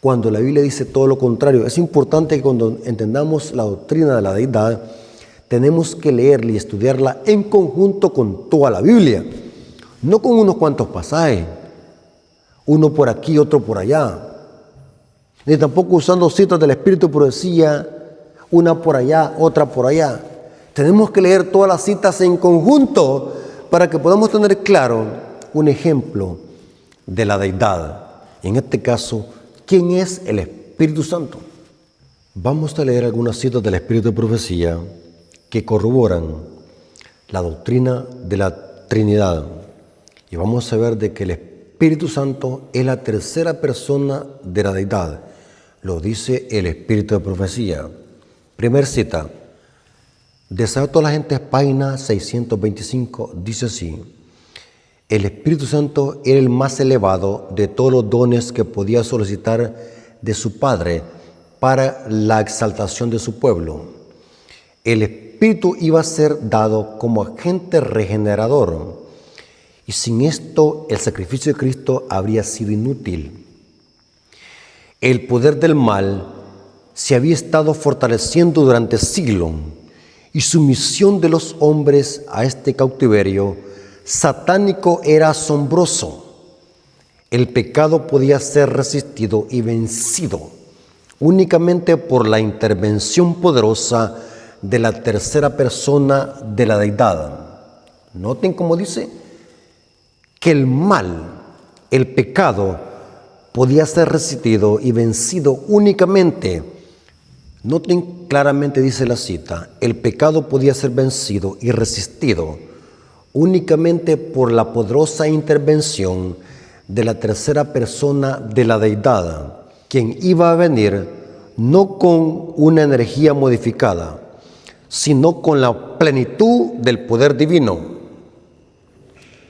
Speaker 1: cuando la Biblia dice todo lo contrario. Es importante que cuando entendamos la doctrina de la deidad, tenemos que leerla y estudiarla en conjunto con toda la Biblia, no con unos cuantos pasajes, uno por aquí, otro por allá, ni tampoco usando citas del Espíritu de Profecía, una por allá, otra por allá. Tenemos que leer todas las citas en conjunto para que podamos tener claro un ejemplo de la deidad. En este caso, ¿quién es el Espíritu Santo? Vamos a leer algunas citas del Espíritu de Profecía que corroboran la doctrina de la Trinidad. Y vamos a ver de que el Espíritu Santo es la tercera persona de la deidad. Lo dice el Espíritu de Profecía. Primer cita. Deseo a toda la gente, página 625, dice así: el Espíritu Santo era el más elevado de todos los dones que podía solicitar de su Padre para la exaltación de su pueblo. El Espíritu iba a ser dado como agente regenerador, y sin esto el sacrificio de Cristo habría sido inútil. El poder del mal se había estado fortaleciendo durante siglos, y su misión de los hombres a este cautiverio satánico era asombroso. El pecado podía ser resistido y vencido únicamente por la intervención poderosa de la tercera persona de la deidad. Noten cómo dice que el mal, el pecado, podía ser resistido y vencido únicamente. Noten claramente, dice la cita, el pecado podía ser vencido y resistido únicamente por la poderosa intervención de la tercera persona de la deidad, quien iba a venir no con una energía modificada, sino con la plenitud del poder divino.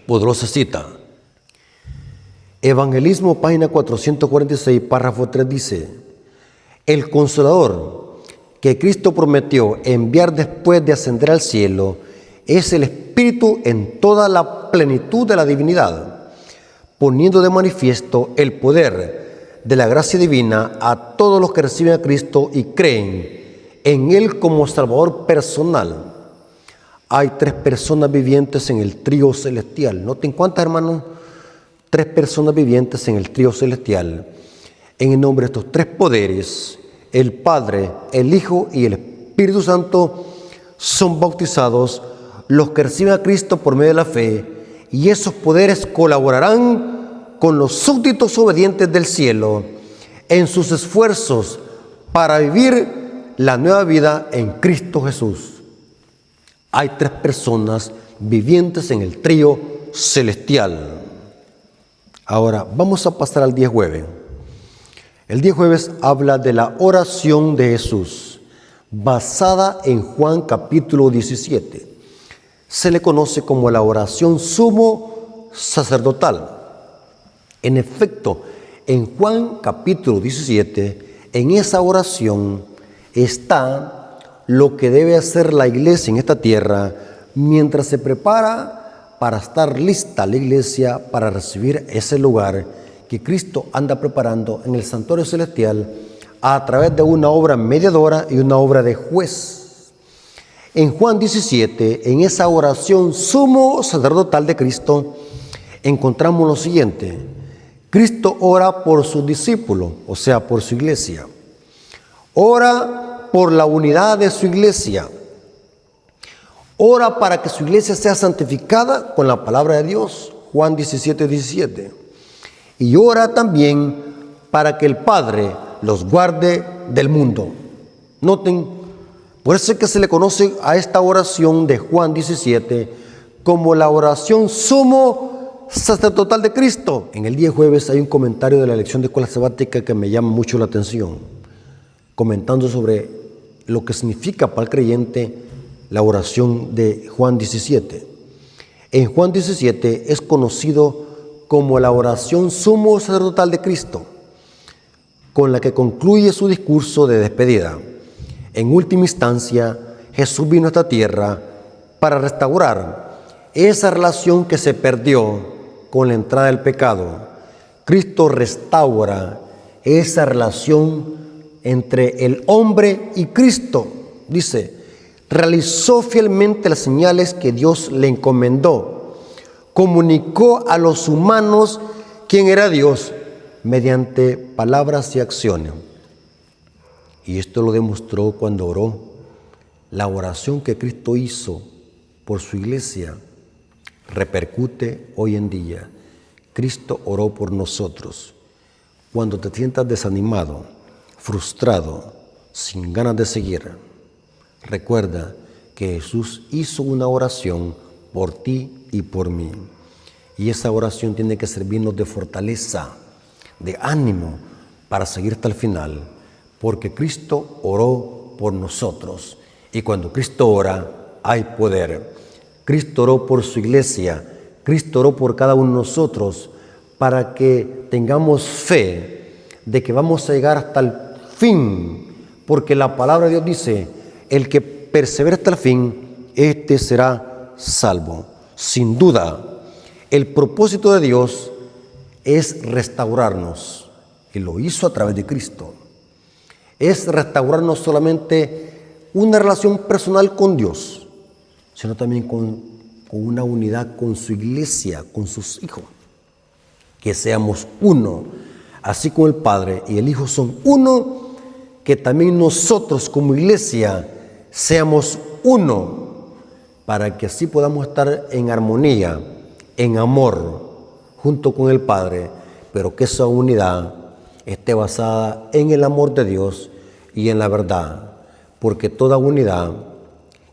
Speaker 1: Poderosa cita. Evangelismo, página 446, párrafo 3 dice: el Consolador que Cristo prometió enviar después de ascender al cielo es el Espíritu en toda la plenitud de la divinidad, poniendo de manifiesto el poder de la gracia divina a todos los que reciben a Cristo y creen en Él como Salvador personal. Hay tres personas vivientes en el trío celestial. Noten cuántas, hermanos, tres personas vivientes en el trío celestial. En el nombre de estos tres poderes, el Padre, el Hijo y el Espíritu Santo, son bautizados los que reciben a Cristo por medio de la fe, y esos poderes colaborarán con los súbditos obedientes del cielo en sus esfuerzos para vivir la nueva vida en Cristo Jesús. Hay tres personas vivientes en el trío celestial. Ahora vamos a pasar al día jueves. El día jueves habla de la oración de Jesús, basada en Juan capítulo 17. Se le conoce como la oración sumo sacerdotal. En efecto, en Juan capítulo 17, en esa oración está lo que debe hacer la iglesia en esta tierra mientras se prepara para estar lista la iglesia para recibir ese lugar que Cristo anda preparando en el santuario celestial a través de una obra mediadora y una obra de juez. En Juan 17, en esa oración sumo sacerdotal de Cristo, encontramos lo siguiente: Cristo ora por sus discípulos, o sea, por su iglesia. Ora por la unidad de su iglesia. Ora para que su iglesia sea santificada con la palabra de Dios, Juan 17, 17. Y ora también para que el Padre los guarde del mundo. Noten, por eso es que se le conoce a esta oración de Juan 17 como la oración sumo sacerdotal de Cristo. En el día jueves hay un comentario de la lección de escuela sabática que me llama mucho la atención, comentando sobre lo que significa para el creyente la oración de Juan 17. En Juan 17 es conocido como la oración sumo sacerdotal de Cristo, con la que concluye su discurso de despedida. En última instancia, Jesús vino a esta tierra para restaurar esa relación que se perdió con la entrada del pecado. Cristo restaura esa relación entre el hombre y Cristo. Dice, realizó fielmente las señales que Dios le encomendó. Comunicó a los humanos quién era Dios mediante palabras y acciones. Y esto lo demostró cuando oró. La oración que Cristo hizo por su iglesia repercute hoy en día. Cristo oró por nosotros. Cuando te sientas desanimado, frustrado, sin ganas de seguir, recuerda que Jesús hizo una oración por ti y por mí. Y esa oración tiene que servirnos de fortaleza, de ánimo para seguir hasta el final, porque Cristo oró por nosotros. Y cuando Cristo ora, hay poder. Cristo oró por su iglesia, Cristo oró por cada uno de nosotros para que tengamos fe de que vamos a llegar hasta el fin, porque la palabra de Dios dice, el que persevera hasta el fin, este será salvo. Sin duda, el propósito de Dios es restaurarnos, y lo hizo a través de Cristo. Es restaurarnos solamente una relación personal con Dios, sino también con una unidad con su iglesia, con sus hijos. Que seamos uno, así como el Padre y el Hijo son uno, que también nosotros como iglesia seamos uno, para que así podamos estar en armonía, en amor, junto con el Padre, pero que esa unidad esté basada en el amor de Dios y en la verdad, porque toda unidad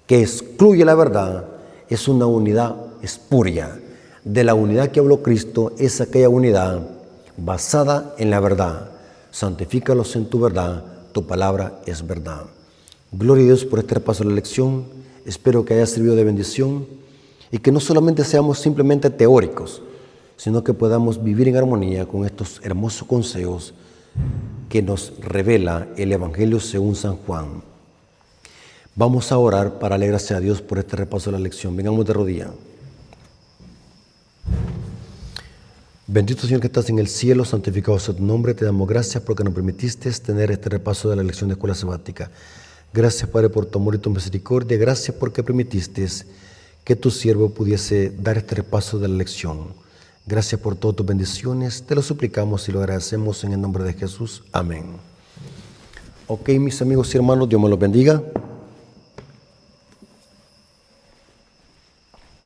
Speaker 1: que excluye la verdad es una unidad espuria. De la unidad que habló Cristo es aquella unidad basada en la verdad. Santifícalos en tu verdad, tu palabra es verdad. Gloria a Dios por este repaso de la lección. Espero que haya servido de bendición y que no solamente seamos simplemente teóricos, sino que podamos vivir en armonía con estos hermosos consejos que nos revela el Evangelio según San Juan. Vamos a orar para darle gracias a Dios por este repaso de la lección. Vengamos de rodillas. Bendito Señor que estás en el cielo, santificado sea tu nombre. Te damos gracias porque nos permitiste tener este repaso de la lección de escuela sabática. Gracias, Padre, por tu amor y tu misericordia. Gracias porque permitiste que tu siervo pudiese dar este repaso de la lección. Gracias por todas tus bendiciones. Te lo suplicamos y lo agradecemos en el nombre de Jesús. Amén. Ok, mis amigos y hermanos, Dios me los bendiga.